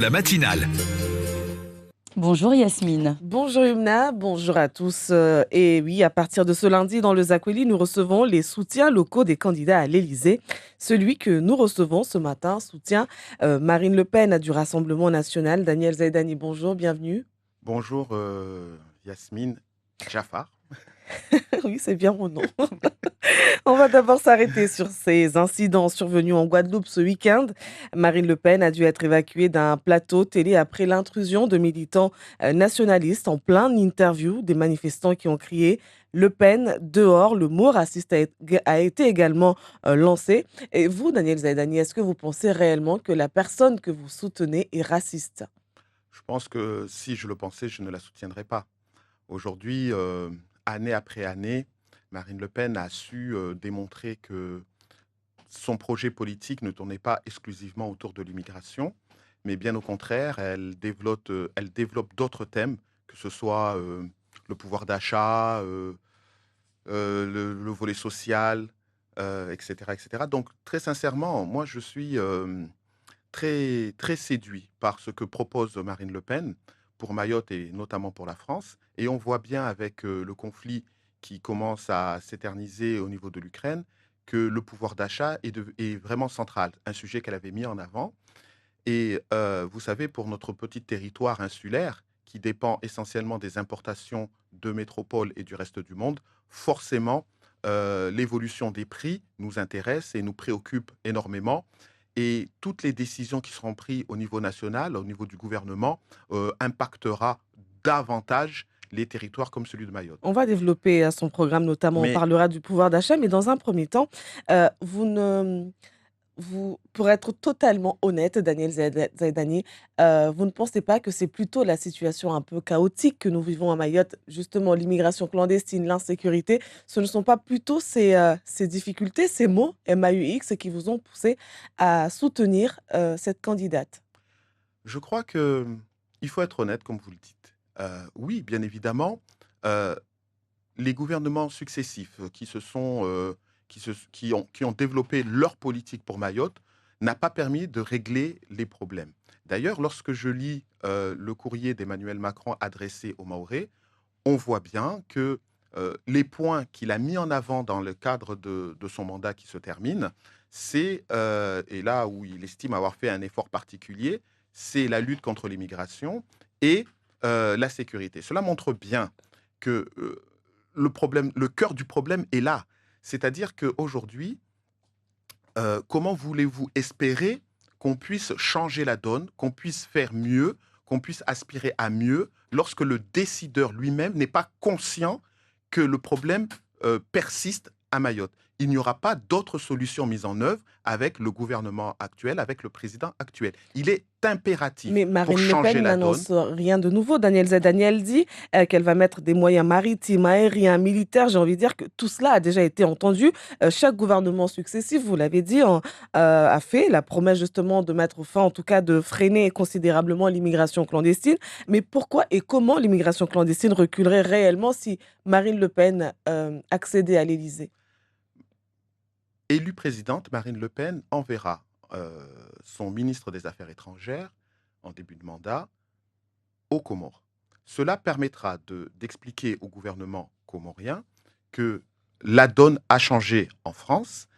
La matinale. Bonjour Yasmine. Bonjour Yumna, bonjour à tous. Et oui, à partir de ce lundi, dans le Zakweli, nous recevons les soutiens locaux des candidats à l'Élysée. Celui que nous recevons ce matin soutient Marine Le Pen du Rassemblement national. Daniel Zaidani, bonjour, bienvenue. Bonjour Yasmine Jafar. Oui, c'est bien mon nom. On va d'abord s'arrêter sur ces incidents survenus en Guadeloupe ce week-end. Marine Le Pen a dû être évacuée d'un plateau télé après l'intrusion de militants nationalistes en pleine interview des manifestants qui ont crié Le Pen dehors. Le mot raciste a été également lancé. Et vous, Daniel Zaidani, est-ce que vous pensez réellement que la personne que vous soutenez est raciste? Je pense que si je le pensais, je ne la soutiendrais pas. Aujourd'hui, année après année, Marine Le Pen a su démontrer que son projet politique ne tournait pas exclusivement autour de l'immigration, mais bien au contraire, elle développe d'autres thèmes, que ce soit le pouvoir d'achat, le volet social, etc., etc. Donc, très sincèrement, moi, je suis très, très séduit par ce que propose Marine Le Pen pour Mayotte et notamment pour la France. Et on voit bien avec le conflit qui commence à s'éterniser au niveau de l'Ukraine que le pouvoir d'achat est vraiment central, un sujet qu'elle avait mis en avant. Et vous savez, pour notre petit territoire insulaire, qui dépend essentiellement des importations de métropole et du reste du monde, forcément, l'évolution des prix nous intéresse et nous préoccupe énormément. Et toutes les décisions qui seront prises au niveau national, au niveau du gouvernement, impactera davantage les territoires comme celui de Mayotte. On va développer son programme, notamment on Mais parlera du pouvoir d'achat, mais dans un premier temps, vous ne pour être totalement honnête, Daniel Zaidani, vous ne pensez pas que c'est plutôt la situation un peu chaotique que nous vivons à Mayotte, justement l'immigration clandestine, l'insécurité, ce ne sont pas plutôt ces difficultés, ces mots MAUX qui vous ont poussé à soutenir cette candidate? je crois que il faut être honnête, comme vous le dites. Oui, bien évidemment, euh, les gouvernements successifs qui ont développé leur politique pour Mayotte n'a pas permis de régler les problèmes. D'ailleurs, lorsque je lis le courrier d'Emmanuel Macron adressé aux Mahorais, on voit bien que les points qu'il a mis en avant dans le cadre de son mandat qui se termine, et là où il estime avoir fait un effort particulier, c'est la lutte contre l'immigration et la sécurité. Cela montre bien que le cœur du problème est là. C'est-à-dire qu'aujourd'hui, comment voulez-vous espérer qu'on puisse changer la donne, qu'on puisse faire mieux, qu'on puisse aspirer à mieux, lorsque le décideur lui-même n'est pas conscient que le problème persiste à Mayotte? Il n'y aura pas d'autre solution mise en œuvre avec le gouvernement actuel, avec le président actuel. Il est impératif Mais pour Marine Le changer Pen la donne. n'annonce rien de nouveau. Daniel Zedaniel dit qu'elle va mettre des moyens maritimes, aériens, militaires. J'ai envie de dire que tout cela a déjà été entendu. Chaque gouvernement successif, vous l'avez dit, a fait la promesse justement de mettre fin, en tout cas de freiner considérablement l'immigration clandestine. Mais pourquoi et comment l'immigration clandestine reculerait réellement si Marine Le Pen accédait à l'Élysée? Élue présidente, Marine Le Pen enverra son ministre des Affaires étrangères en début de mandat aux Comores. Cela permettra d'expliquer au gouvernement comorien que la donne a changé en France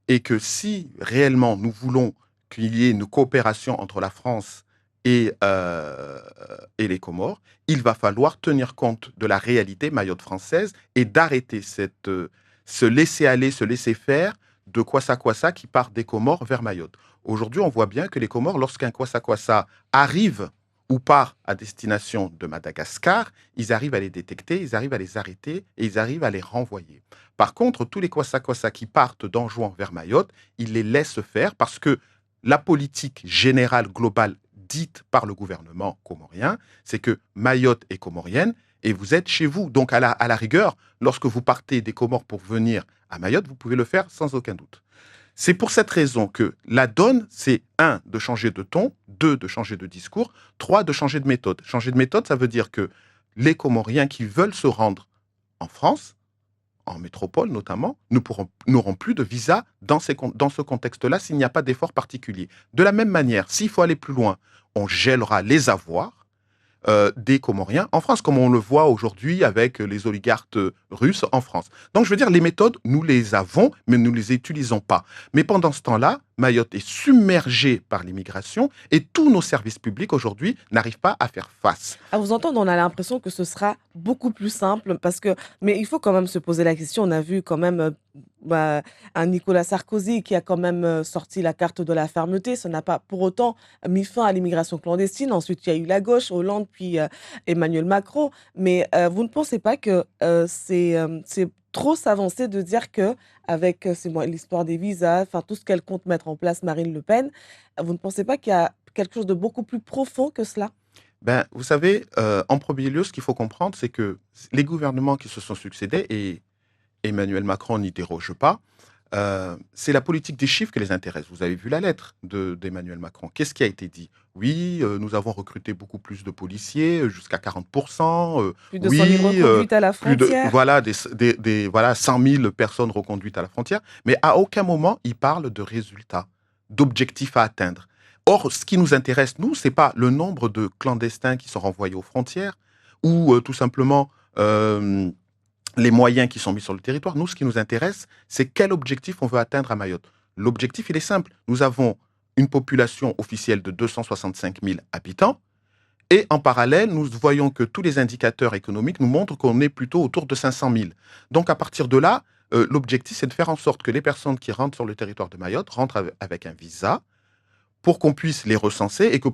et que si réellement nous voulons qu'il y ait une coopération entre la France et les Comores, il va falloir tenir compte de la réalité Mayotte française et d'arrêter ce laisser-aller, ce laisser-faire de Kwassa qui part des Comores vers Mayotte. Aujourd'hui, on voit bien que les Comores, lorsqu'un Kwassa arrive ou part à destination de Madagascar, ils arrivent à les détecter, ils arrivent à les arrêter et ils arrivent à les renvoyer. Par contre, tous les Kwassa qui partent d'Anjouan vers Mayotte, ils les laissent faire parce que la politique générale globale dite par le gouvernement comorien, c'est que Mayotte est comorienne et vous êtes chez vous. Donc à la rigueur, lorsque vous partez des Comores pour venir à Mayotte, vous pouvez le faire sans aucun doute. C'est pour cette raison que la donne, c'est un, de changer de ton, deux, de changer de discours, trois, de changer de méthode. Changer de méthode, ça veut dire que les Comoriens qui veulent se rendre en France, en métropole notamment, n'auront plus de visa dans ce contexte-là s'il n'y a pas d'effort particulier. De la même manière, s'il faut aller plus loin, on gèlera les avoirs des Comoriens en France, comme on le voit aujourd'hui avec les oligarques russes en France. Donc, je veux dire, les méthodes, nous les avons, mais nous ne les utilisons pas. Mais pendant ce temps-là, Mayotte est submergée par l'immigration et tous nos services publics aujourd'hui n'arrivent pas à faire face. À vous entendre, on a l'impression que ce sera beaucoup plus simple mais il faut quand même se poser la question. On a vu quand même un Nicolas Sarkozy qui a quand même sorti la carte de la fermeté. Ça n'a pas pour autant mis fin à l'immigration clandestine. Ensuite, il y a eu la gauche, Hollande, puis Emmanuel Macron. Mais vous ne pensez pas que c'est trop s'avancer de dire que avec l'histoire des visas, enfin tout ce qu'elle compte mettre en place, Marine Le Pen, vous ne pensez pas qu'il y a quelque chose de beaucoup plus profond que cela? Ben, vous savez, en premier lieu, ce qu'il faut comprendre, c'est que les gouvernements qui se sont succédés, et Emmanuel Macron n'y déroge pas, c'est la politique des chiffres qui les intéresse. Vous avez vu la lettre d'Emmanuel Macron. Qu'est-ce qui a été dit? Oui, nous avons recruté beaucoup plus de policiers, jusqu'à 40%. Plus de 100 000 Oui, reconduites à la plus de frontière. voilà, voilà, 100 000 personnes reconduites à la frontière. Mais à aucun moment, il parle de résultats, d'objectifs à atteindre. Or, ce qui nous intéresse, nous, c'est pas le nombre de clandestins qui sont renvoyés aux frontières ou tout simplement les moyens qui sont mis sur le territoire. Nous, ce qui nous intéresse, c'est quel objectif on veut atteindre à Mayotte. L'objectif, il est simple. Nous avons une population officielle de 265 000 habitants et en parallèle, nous voyons que tous les indicateurs économiques nous montrent qu'on est plutôt autour de 500 000. Donc, à partir de là, l'objectif, c'est de faire en sorte que les personnes qui rentrent sur le territoire de Mayotte rentrent avec un visa pour qu'on puisse les recenser et qu'on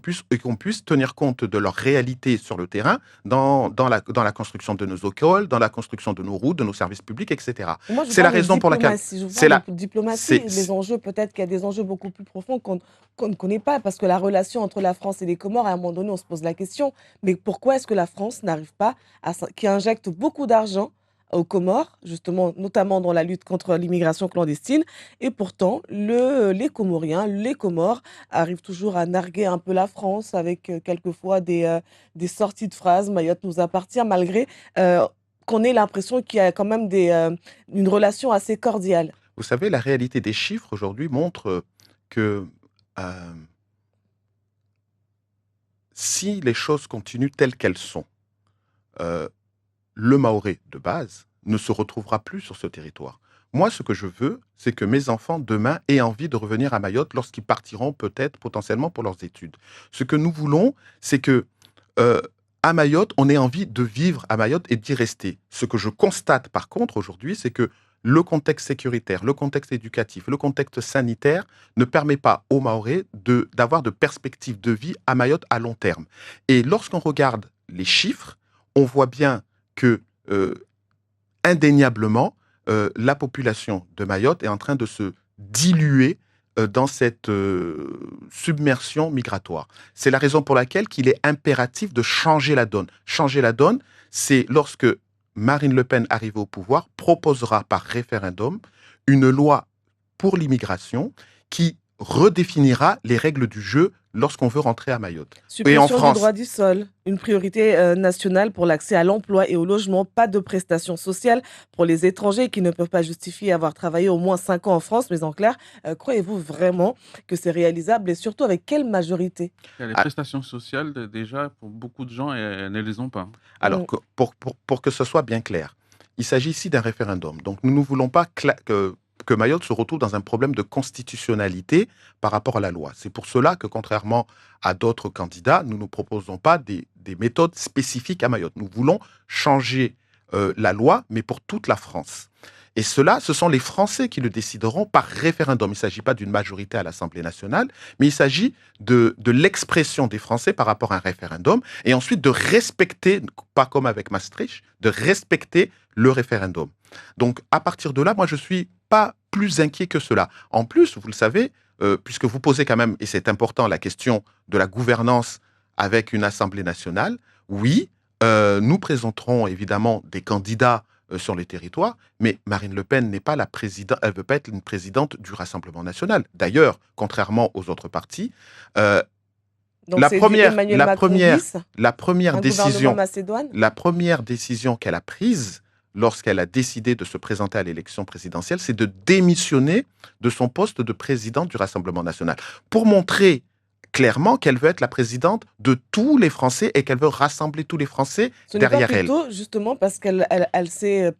puisse tenir compte de leur réalité sur le terrain dans la construction de nos écoles, dans la construction de nos routes, de nos services publics, etc. Moi, je C'est la parle de raison pour laquelle... diplomatie. Je C'est parle la... de diplomatie. c'est- Les enjeux, peut-être qu'il y a des enjeux beaucoup plus profonds qu'on ne connaît pas, parce que la relation entre la France et les Comores, à un moment donné, on se pose la question, mais pourquoi est-ce que la France n'arrive pas qui injecte beaucoup d'argent aux Comores, justement, notamment dans la lutte contre l'immigration clandestine, et pourtant, les Comoriens, les Comores, arrivent toujours à narguer un peu la France avec quelquefois des sorties de phrases, Mayotte nous appartient, malgré qu'on ait l'impression qu'il y a quand même une relation assez cordiale. Vous savez, la réalité des chiffres aujourd'hui montre que euh, si les choses continuent telles qu'elles sont, euh, le Mahorais de base ne se retrouvera plus sur ce territoire. Moi, ce que je veux, c'est que mes enfants, demain, aient envie de revenir à Mayotte lorsqu'ils partiront peut-être potentiellement pour leurs études. Ce que nous voulons, c'est que à Mayotte, on ait envie de vivre à Mayotte et d'y rester. Ce que je constate par contre aujourd'hui, c'est que le contexte sécuritaire, le contexte éducatif, le contexte sanitaire ne permet pas aux Mahorais d'avoir de perspectives de vie à Mayotte à long terme. Et lorsqu'on regarde les chiffres, on voit bien que, indéniablement, la population de Mayotte est en train de se diluer dans cette submersion migratoire. C'est la raison pour laquelle il est impératif de changer la donne. Changer la donne, c'est lorsque Marine Le Pen, arrivée au pouvoir, proposera par référendum une loi pour l'immigration qui redéfinira les règles du jeu lorsqu'on veut rentrer à Mayotte. Et en Suppression du France, droit du sol, une priorité nationale pour l'accès à l'emploi et au logement, pas de prestations sociales pour les étrangers qui ne peuvent pas justifier avoir travaillé au moins 5 ans en France. Mais en clair, croyez-vous vraiment que c'est réalisable et surtout avec quelle majorité? Il y a les ah, prestations sociales, déjà, pour beaucoup de gens, elles ne les ont pas. alors Mm. pour que ce soit bien clair, il s'agit ici d'un référendum. Donc nous ne voulons pas que Mayotte se retrouve dans un problème de constitutionnalité par rapport à la loi. C'est pour cela que, contrairement à d'autres candidats, nous ne proposons pas des méthodes spécifiques à Mayotte. Nous voulons changer la loi, mais pour toute la France. Et cela, ce sont les Français qui le décideront par référendum. Il ne s'agit pas d'une majorité à l'Assemblée nationale, mais il s'agit de l'expression des Français par rapport à un référendum, et ensuite de respecter, pas comme avec Maastricht, de respecter le référendum. Donc, à partir de là, moi, je ne suis pas plus inquiet que cela. En plus, vous le savez, puisque vous posez quand même, et c'est important, la question de la gouvernance avec une Assemblée nationale, oui, nous présenterons évidemment des candidats sur les territoires, mais Marine Le Pen n'est pas la présidente, elle ne veut pas être une présidente du Rassemblement national. D'ailleurs, contrairement aux autres partis, Donc la c'est du première, Emmanuel la Macron première, bis, la première un gouvernement décision, macédoine? la première décision qu'elle a prise lorsqu'elle a décidé de se présenter à l'élection présidentielle, c'est de démissionner de son poste de présidente du Rassemblement national pour montrer clairement qu'elle veut être la présidente de tous les Français et qu'elle veut rassembler tous les Français Ce n'est pas derrière elle. plutôt justement parce qu'elle sait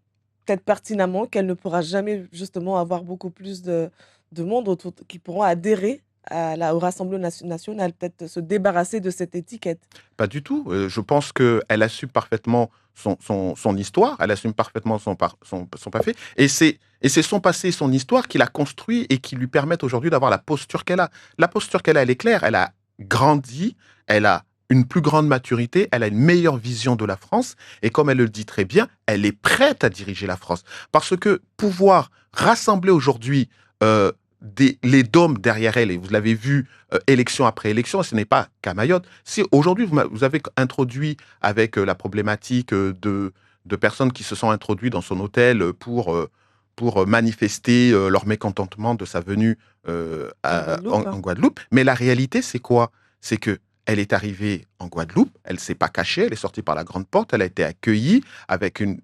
peut-être pertinemment qu'elle ne pourra jamais justement avoir beaucoup plus de monde qui pourront adhérer au Rassemblement national, peut-être se débarrasser de cette étiquette. Pas du tout. Je pense qu'elle assume parfaitement son histoire, elle assume parfaitement son passé, et c'est son passé et son histoire qui l'a construit et qui lui permettent aujourd'hui d'avoir la posture qu'elle a. La posture qu'elle a, elle est claire, elle a grandi, elle a une plus grande maturité, elle a une meilleure vision de la France, et comme elle le dit très bien, elle est prête à diriger la France. Parce que pouvoir rassembler aujourd'hui les dômes derrière elle, et vous l'avez vu élection après élection, ce n'est pas qu'à Mayotte. Si aujourd'hui vous avez introduit avec la problématique de personnes qui se sont introduites dans son hôtel pour manifester leur mécontentement de sa venue en Guadeloupe, mais la réalité c'est quoi? C'est que elle est arrivée en Guadeloupe, elle ne s'est pas cachée, elle est sortie par la grande porte, elle a été accueillie avec une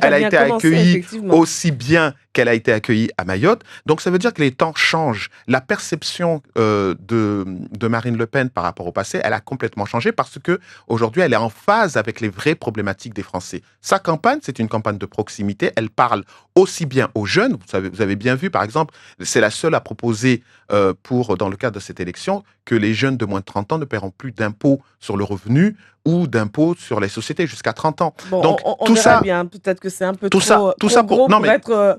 elle a été accueillie aussi bien qu'elle a été accueillie à Mayotte. Donc ça veut dire que les temps changent. La perception de Marine Le Pen par rapport au passé, elle a complètement changé parce que aujourd'hui, elle est en phase avec les vraies problématiques des Français. Sa campagne, c'est une campagne de proximité. Elle parle aussi bien aux jeunes. Vous avez bien vu, par exemple, c'est la seule à proposer dans le cadre de cette élection, que les jeunes de moins de 30 ans ne paieront plus d'impôts sur le revenu ou d'impôts sur les sociétés jusqu'à 30 ans. Bon, donc on tout verra ça, bien. Peut-être que c'est un peu tout trop ça gros pour être...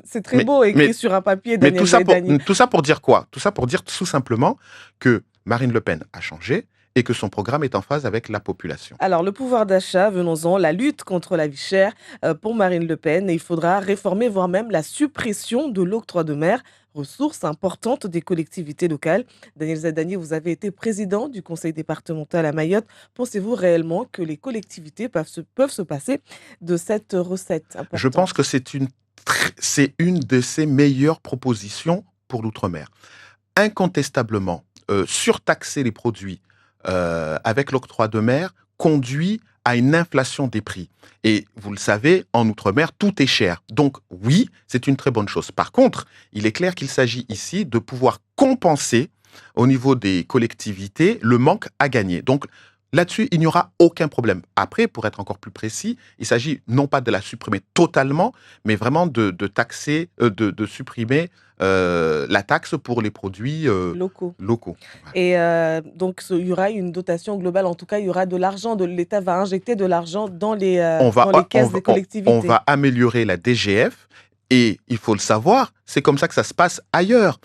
C'est très beau écrit sur un papier, Daniel Zaidani. Tout ça pour dire quoi? Tout ça pour dire tout simplement que Marine Le Pen a changé et que son programme est en phase avec la population. Alors, le pouvoir d'achat, venons-en, la lutte contre la vie chère pour Marine Le Pen. Et il faudra réformer, voire même la suppression de l'octroi de mer, ressource importante des collectivités locales. Daniel Zaidani, vous avez été président du conseil départemental à Mayotte. Pensez-vous réellement que les collectivités peuvent se passer de cette recette importante? Je pense que c'est une de ses meilleures propositions pour l'outre-mer. Incontestablement, surtaxer les produits avec l'octroi de mer conduit à une inflation des prix. Et vous le savez, en Outre-mer, tout est cher. Donc oui, c'est une très bonne chose. Par contre, il est clair qu'il s'agit ici de pouvoir compenser au niveau des collectivités le manque à gagner. Donc là-dessus, il n'y aura aucun problème. Après, pour être encore plus précis, il s'agit non pas de la supprimer totalement, mais vraiment de taxer, de supprimer la taxe pour les produits locaux. Et donc, il y aura une dotation globale. En tout cas, il y aura de l'argent. L'État va injecter de l'argent dans les caisses des collectivités. On va améliorer la DGF et il faut le savoir, c'est comme ça que ça se passe ailleurs.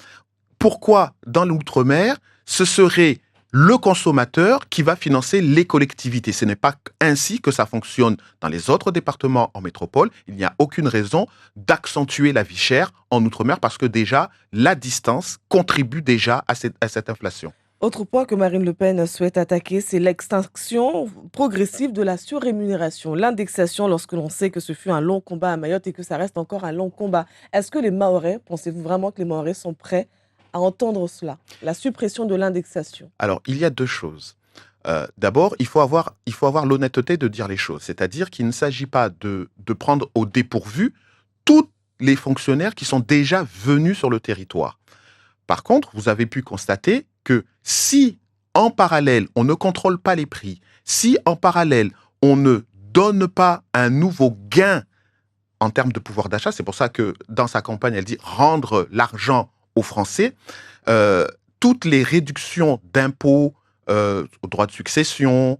Pourquoi dans l'outre-mer, ce serait le consommateur qui va financer les collectivités? Ce n'est pas ainsi que ça fonctionne dans les autres départements en métropole. Il n'y a aucune raison d'accentuer la vie chère en Outre-mer parce que déjà, la distance contribue déjà à cette inflation. Autre point que Marine Le Pen souhaite attaquer, c'est l'extinction progressive de la surrémunération, l'indexation lorsque l'on sait que ce fut un long combat à Mayotte et que ça reste encore un long combat. Est-ce que les Mahorais, pensez-vous vraiment que les Mahorais sont prêts à entendre cela, la suppression de l'indexation? Alors, il y a deux choses. D'abord, il faut avoir l'honnêteté de dire les choses. C'est-à-dire qu'il ne s'agit pas de prendre au dépourvu tous les fonctionnaires qui sont déjà venus sur le territoire. Par contre, vous avez pu constater que si, en parallèle, on ne contrôle pas les prix, si, en parallèle, on ne donne pas un nouveau gain en termes de pouvoir d'achat, c'est pour ça que dans sa campagne, elle dit « rendre l'argent aux Français », toutes les réductions d'impôts, aux droits de succession,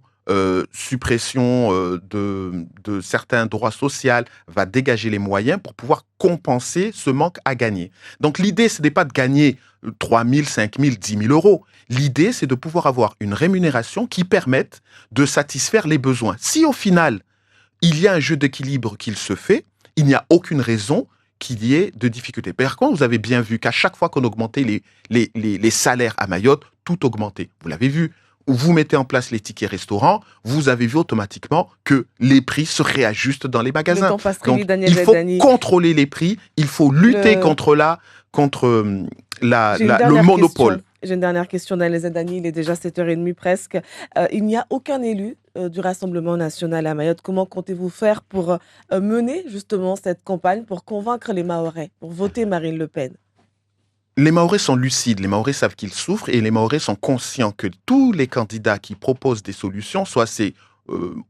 suppression de certains droits sociaux, va dégager les moyens pour pouvoir compenser ce manque à gagner. Donc l'idée, ce n'est pas de gagner 3 000, 5 000, 10 000 euros. L'idée, c'est de pouvoir avoir une rémunération qui permette de satisfaire les besoins. Si au final, il y a un jeu d'équilibre qu'il se fait, il n'y a aucune raison qu'il y ait de difficultés. Par contre, vous avez bien vu qu'à chaque fois qu'on augmentait les salaires à Mayotte, tout augmentait. Vous l'avez vu. Vous mettez en place les tickets restaurants, vous avez vu automatiquement que les prix se réajustent dans les magasins. Donc, il faut contrôler les prix, il faut lutter contre le monopole. J'ai une dernière question d'Alain Zendani, il est déjà 7h30 presque. Il n'y a aucun élu du Rassemblement national à Mayotte. Comment comptez-vous faire pour mener justement cette campagne, pour convaincre les Mahorais, pour voter Marine Le Pen? Les Mahorais sont lucides, les Mahorais savent qu'ils souffrent et les Mahorais sont conscients que tous les candidats qui proposent des solutions, soit c'est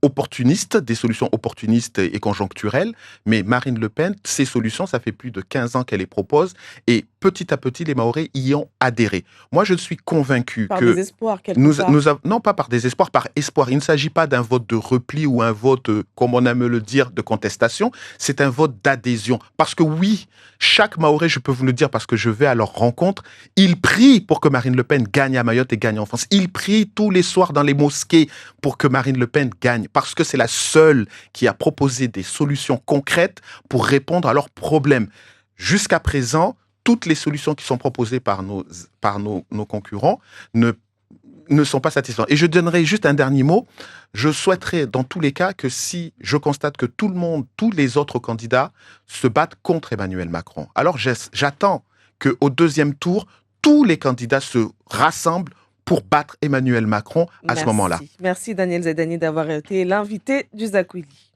opportunistes, des solutions opportunistes et conjoncturelles, mais Marine Le Pen, ces solutions, ça fait plus de 15 ans qu'elle les propose et petit à petit, les Mahorais y ont adhéré. Moi, je suis convaincu Par que désespoir, quelque part. non pas par désespoir, par espoir. Il ne s'agit pas d'un vote de repli ou un vote, comme on aime le dire, de contestation. C'est un vote d'adhésion. Parce que oui, chaque Mahorais, je peux vous le dire parce que je vais à leur rencontre, ils prient pour que Marine Le Pen gagne à Mayotte et gagne en France. Ils prient tous les soirs dans les mosquées pour que Marine Le Pen gagne. Parce que c'est la seule qui a proposé des solutions concrètes pour répondre à leurs problèmes. Jusqu'à présent, toutes les solutions qui sont proposées par nos concurrents ne sont pas satisfaisantes. Et je donnerai juste un dernier mot. Je souhaiterais, dans tous les cas, que si je constate que tout le monde, tous les autres candidats se battent contre Emmanuel Macron, alors j'attends qu'au deuxième tour, tous les candidats se rassemblent pour battre Emmanuel Macron à ce moment-là. Merci Daniel Zendani d'avoir été l'invité du Zakwili.